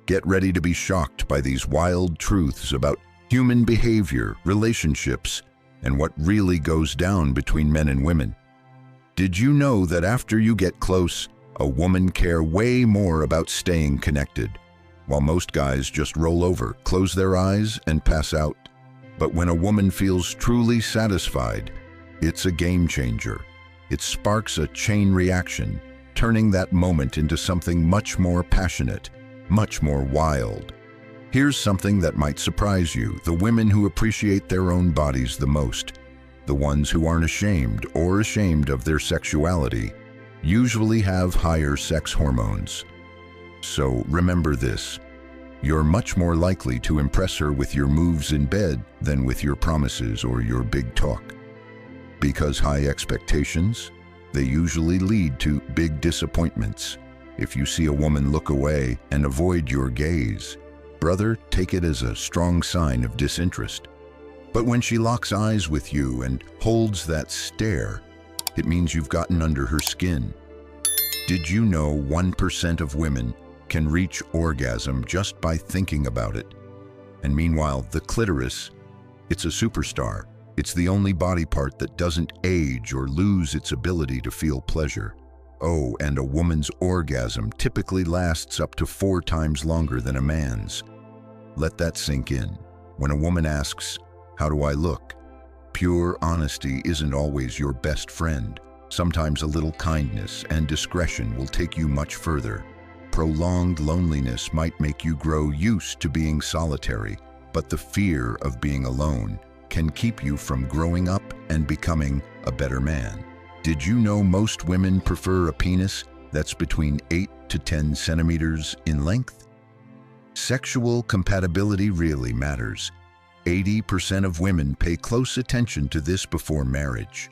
Get ready to be shocked by these wild truths about human behavior, relationships, and what really goes down between men and women. Did you know that after you get close, a woman cares way more about staying connected, while most guys just roll over, close their eyes, and pass out? But when a woman feels truly satisfied, it's a game changer. It sparks a chain reaction, turning that moment into something much more passionate, much more wild. Here's something that might surprise you: the women who appreciate their own bodies the most, the ones who aren't ashamed of their sexuality, usually have higher sex hormones. So remember this: you're much more likely to impress her with your moves in bed than with your promises or your big talk. Because high expectations, they usually lead to big disappointments. If you see a woman look away and avoid your gaze, brother, take it as a strong sign of disinterest. But when she locks eyes with you and holds that stare, it means you've gotten under her skin. Did you know 1% of women can reach orgasm just by thinking about it? And meanwhile, the clitoris, it's a superstar. It's the only body part that doesn't age or lose its ability to feel pleasure. Oh, and a woman's orgasm typically lasts up to 4 times longer than a man's. Let that sink in. When a woman asks, "How do I look?" pure honesty isn't always your best friend. Sometimes a little kindness and discretion will take you much further. Prolonged loneliness might make you grow used to being solitary, but the fear of being alone can keep you from growing up and becoming a better man. Did you know most women prefer a penis that's between 8 to 10 centimeters in length? Sexual compatibility really matters. 80% of women pay close attention to this before marriage.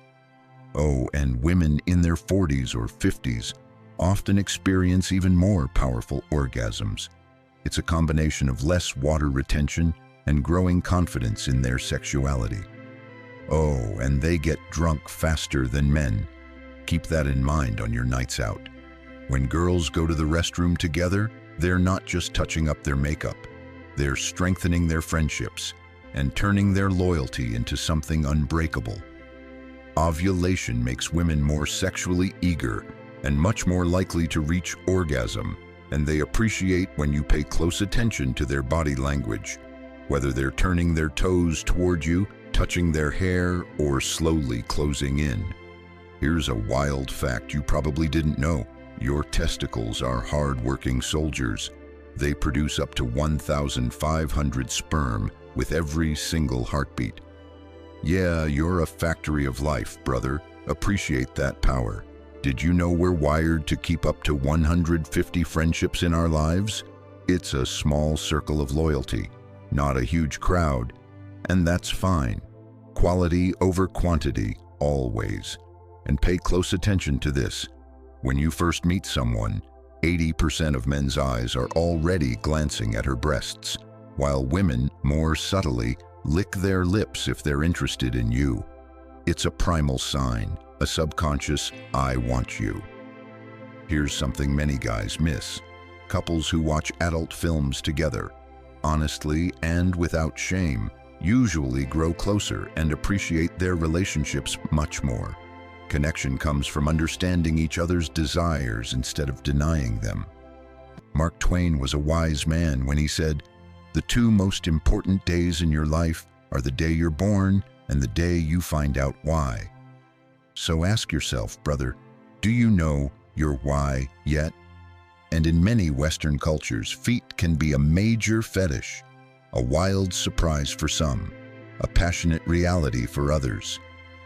Oh, and women in their 40s or 50s often experience even more powerful orgasms. It's a combination of less water retention and growing confidence in their sexuality. Oh, and they get drunk faster than men. Keep that in mind on your nights out. When girls go to the restroom together, they're not just touching up their makeup. They're strengthening their friendships and turning their loyalty into something unbreakable. Ovulation makes women more sexually eager and much more likely to reach orgasm, and they appreciate when you pay close attention to their body language, whether they're turning their toes toward you, touching their hair, or slowly closing in. Here's a wild fact you probably didn't know. Your testicles are hard-working soldiers. They produce up to 1,500 sperm with every single heartbeat. Yeah, you're a factory of life, brother. Appreciate that power. Did you know we're wired to keep up to 150 friendships in our lives? It's a small circle of loyalty, not a huge crowd, and that's fine. Quality over quantity, always. And pay close attention to this. When you first meet someone, 80% of men's eyes are already glancing at her breasts, while women, more subtly, lick their lips if they're interested in you. It's a primal sign, a subconscious "I want you." Here's something many guys miss. Couples who watch adult films together, honestly and without shame, usually grow closer and appreciate their relationships much more. Connection comes from understanding each other's desires instead of denying them. Mark Twain was a wise man when he said, "The 2 most important days in your life are the day you're born and the day you find out why." So ask yourself, brother, do you know your why yet? And in many Western cultures, feet can be a major fetish, a wild surprise for some, a passionate reality for others.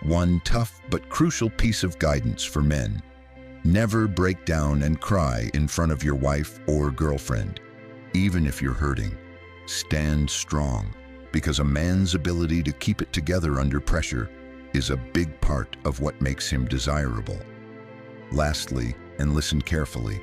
One tough but crucial piece of guidance for men: never break down and cry in front of your wife or girlfriend. Even if you're hurting, stand strong, because a man's ability to keep it together under pressure is a big part of what makes him desirable. Lastly, and listen carefully,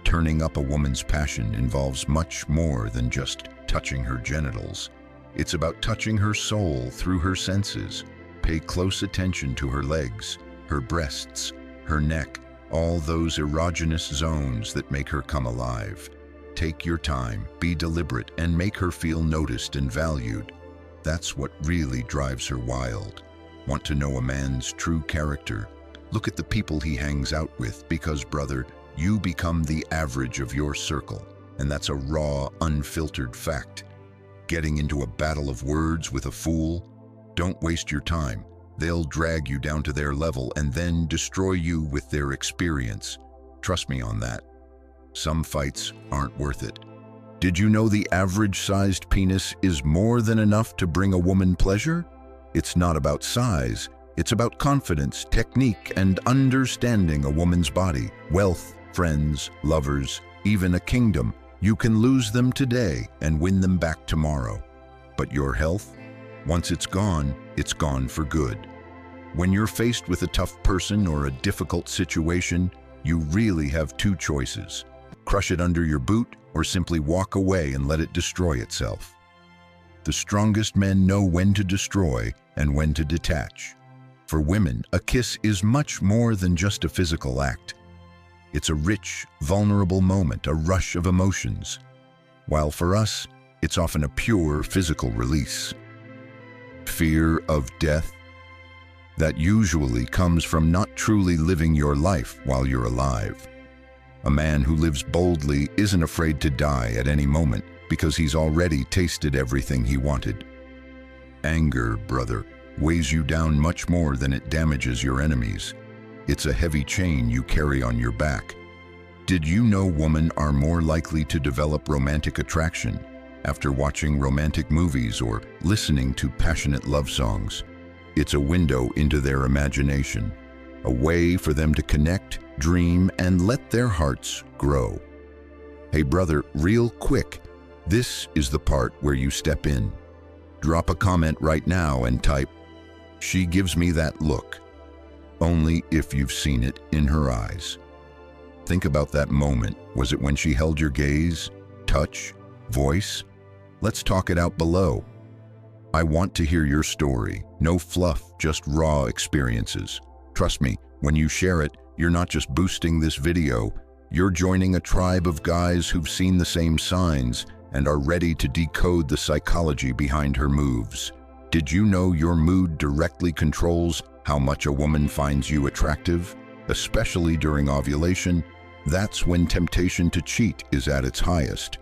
turning up a woman's passion involves much more than just touching her genitals. It's about touching her soul through her senses. Pay close attention to her legs, her breasts, her neck, all those erogenous zones that make her come alive. Take your time, be deliberate, and make her feel noticed and valued. That's what really drives her wild. Want to know a man's true character? Look at the people he hangs out with, because, brother, you become the average of your circle, and that's a raw, unfiltered fact. Getting into a battle of words with a fool? Don't waste your time. They'll drag you down to their level and then destroy you with their experience. Trust me on that. Some fights aren't worth it. Did you know the average-sized penis is more than enough to bring a woman pleasure? It's not about size. It's about confidence, technique, and understanding a woman's body. Wealth, friends, lovers, even a kingdom. You can lose them today and win them back tomorrow. But your health? Once it's gone for good. When you're faced with a tough person or a difficult situation, you really have two choices. Crush it under your boot or simply walk away and let it destroy itself. The strongest men know when to destroy and when to detach. For women, a kiss is much more than just a physical act. It's a rich, vulnerable moment, a rush of emotions. While for us, it's often a pure physical release. Fear of death? That usually comes from not truly living your life while you're alive. A man who lives boldly isn't afraid to die at any moment because he's already tasted everything he wanted. Anger, brother, weighs you down much more than it damages your enemies. It's a heavy chain you carry on your back. Did you know women are more likely to develop romantic attraction after watching romantic movies or listening to passionate love songs? It's a window into their imagination, a way for them to connect, dream, and let their hearts grow. Hey brother, real quick, this is the part where you step in. Drop a comment right now and type, "She gives me that look," only if you've seen it in her eyes. Think about that moment. Was it when she held your gaze, touch, voice? Let's talk it out below. I want to hear your story. No fluff, just raw experiences. Trust me, when you share it, you're not just boosting this video, you're joining a tribe of guys who've seen the same signs and are ready to decode the psychology behind her moves. Did you know your mood directly controls how much a woman finds you attractive? Especially during ovulation, that's when temptation to cheat is at its highest.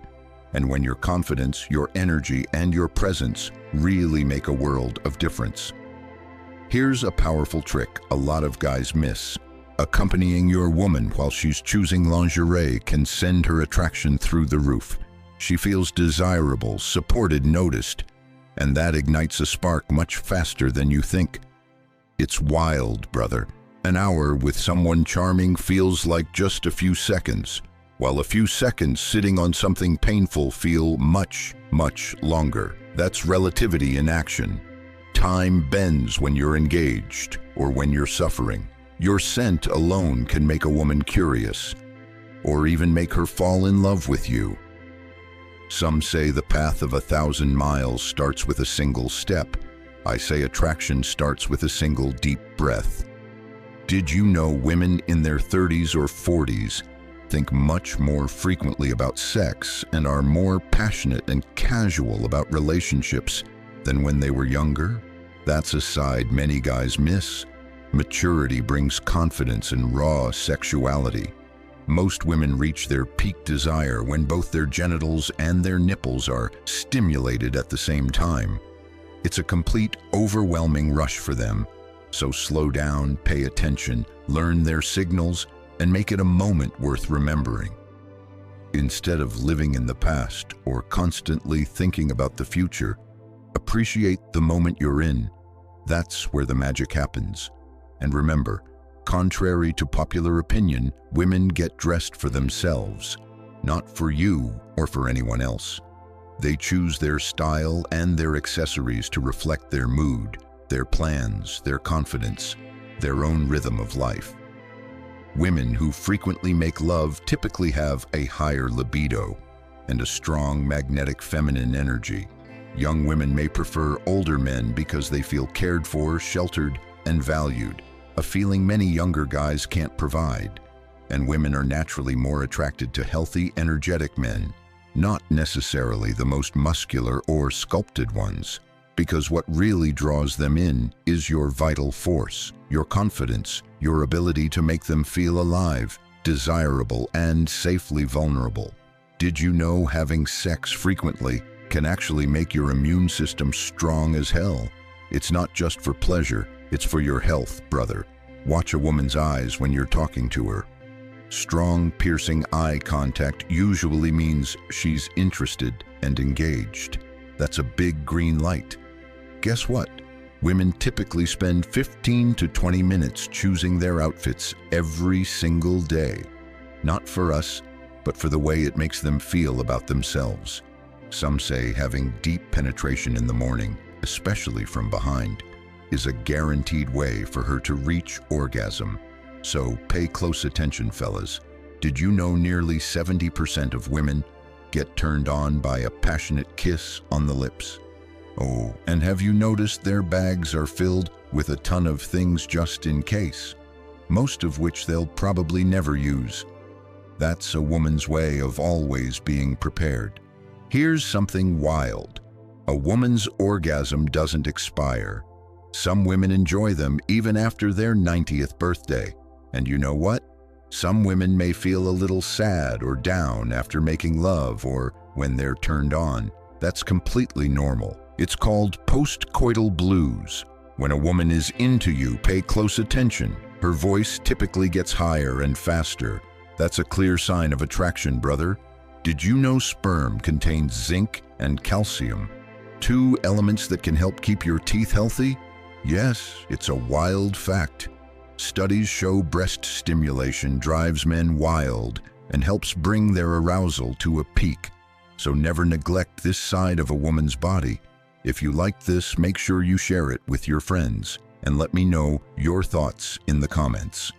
And when your confidence, your energy, and your presence really make a world of difference. Here's a powerful trick a lot of guys miss. Accompanying your woman while she's choosing lingerie can send her attraction through the roof. She feels desirable, supported, noticed, and that ignites a spark much faster than you think. It's wild, brother. An hour with someone charming feels like just a few seconds, while a few seconds sitting on something painful feel much, much longer. That's relativity in action. Time bends when you're engaged or when you're suffering. Your scent alone can make a woman curious, or even make her fall in love with you. Some say the path of 1,000 miles starts with a single step. I say attraction starts with a single deep breath. Did you know women in their 30s or 40s think much more frequently about sex and are more passionate and casual about relationships than when they were younger? That's a side many guys miss. Maturity brings confidence and raw sexuality. Most women reach their peak desire when both their genitals and their nipples are stimulated at the same time. It's a complete, overwhelming rush for them. So slow down, pay attention, learn their signals, and make it a moment worth remembering. Instead of living in the past or constantly thinking about the future, appreciate the moment you're in. That's where the magic happens. And remember, contrary to popular opinion, women get dressed for themselves, not for you or for anyone else. They choose their style and their accessories to reflect their mood, their plans, their confidence, their own rhythm of life. Women who frequently make love typically have a higher libido and a strong magnetic feminine energy. Young women may prefer older men because they feel cared for, sheltered, and valued, a feeling many younger guys can't provide. And women are naturally more attracted to healthy, energetic men, not necessarily the most muscular or sculpted ones, because what really draws them in is your vital force, your confidence, your ability to make them feel alive, desirable, and safely vulnerable. Did you know having sex frequently can actually make your immune system strong as hell? It's not just for pleasure, it's for your health, brother. Watch a woman's eyes when you're talking to her. Strong, piercing eye contact usually means she's interested and engaged. That's a big green light. Guess what? Women typically spend 15 to 20 minutes choosing their outfits every single day. Not for us, but for the way it makes them feel about themselves. Some say having deep penetration in the morning, especially from behind, is a guaranteed way for her to reach orgasm. So pay close attention, fellas. Did you know nearly 70% of women get turned on by a passionate kiss on the lips? Oh, and have you noticed their bags are filled with a ton of things just in case, most of which they'll probably never use? That's a woman's way of always being prepared. Here's something wild. A woman's orgasm doesn't expire. Some women enjoy them even after their 90th birthday. And you know what? Some women may feel a little sad or down after making love or when they're turned on. That's completely normal. It's called post-coital blues. When a woman is into you, pay close attention. Her voice typically gets higher and faster. That's a clear sign of attraction, brother. Did you know sperm contains zinc and calcium, two elements that can help keep your teeth healthy? Yes, it's a wild fact. Studies show breast stimulation drives men wild and helps bring their arousal to a peak. So never neglect this side of a woman's body. If you like this, make sure you share it with your friends and let me know your thoughts in the comments.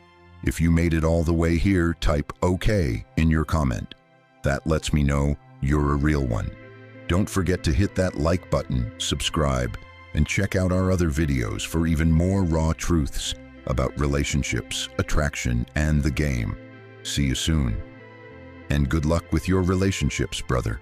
If you made it all the way here, type OK in your comment. That lets me know you're a real one. Don't forget to hit that like button, subscribe, and check out our other videos for even more raw truths about relationships, attraction, and the game. See you soon. And good luck with your relationships, brother.